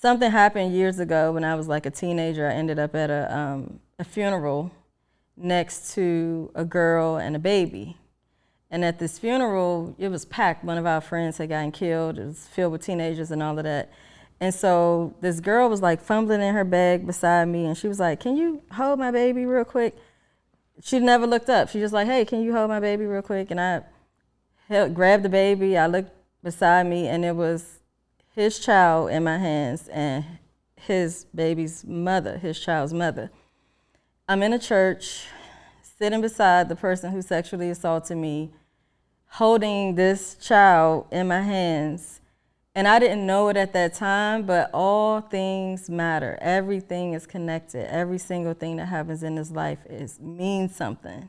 something happened years ago when I was like a teenager. I ended up at a funeral next to a girl and a baby. And at this funeral, it was packed. One of our friends had gotten killed. It was filled with teenagers and all of that. And so this girl was like fumbling in her bag beside me, and she was like, "Can you hold my baby real quick?" She never looked up. She just like, "Hey, can you hold my baby real quick?" And I grabbed the baby. I looked beside me, and it was his child in my hands and his baby's mother, his child's mother. I'm in a church, sitting beside the person who sexually assaulted me, holding this child in my hands. And I didn't know it at that time, but all things matter. Everything is connected. Every single thing that happens in this life means something.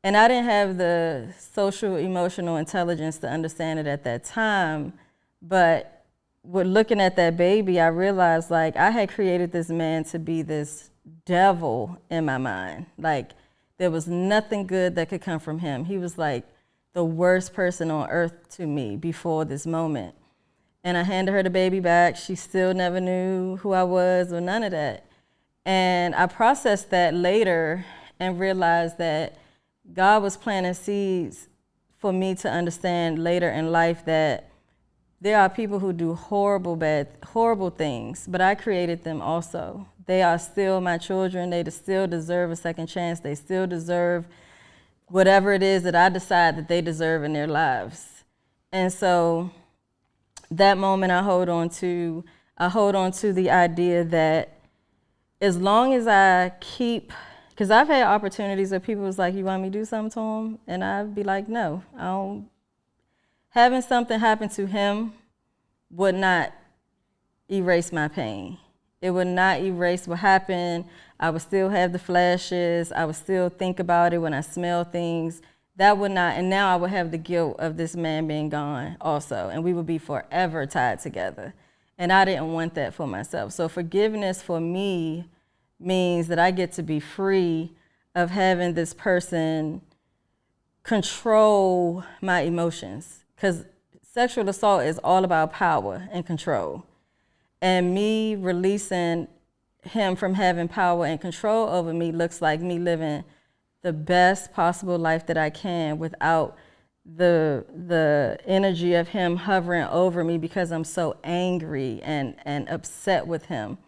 And I didn't have the social emotional intelligence to understand it at that time, but with looking at that baby, I realized like I had created this man to be this devil in my mind. Like there was nothing good that could come from him. He was like the worst person on earth to me before this moment. And I handed her the baby back. She still never knew who I was or none of that. And I processed that later and realized that God was planting seeds for me to understand later in life that there are people who do horrible things, but I created them also. They are still my children. They still deserve a second chance. They still deserve whatever it is that I decide that they deserve in their lives. And so that moment I hold on to the idea that as long as I keep, because I've had opportunities where people was like, "You want me to do something to him?" And I'd be like, "No, I don't." Having something happen to him would not erase my pain. It would not erase what happened. I would still have the flashes. I would still think about it when I smell things. That would not, and now I would have the guilt of this man being gone also, and we would be forever tied together. And I didn't want that for myself. So forgiveness for me means that I get to be free of having this person control my emotions. Because sexual assault is all about power and control. And me releasing him from having power and control over me looks like me living the best possible life that I can without the energy of him hovering over me because I'm so angry and upset with him.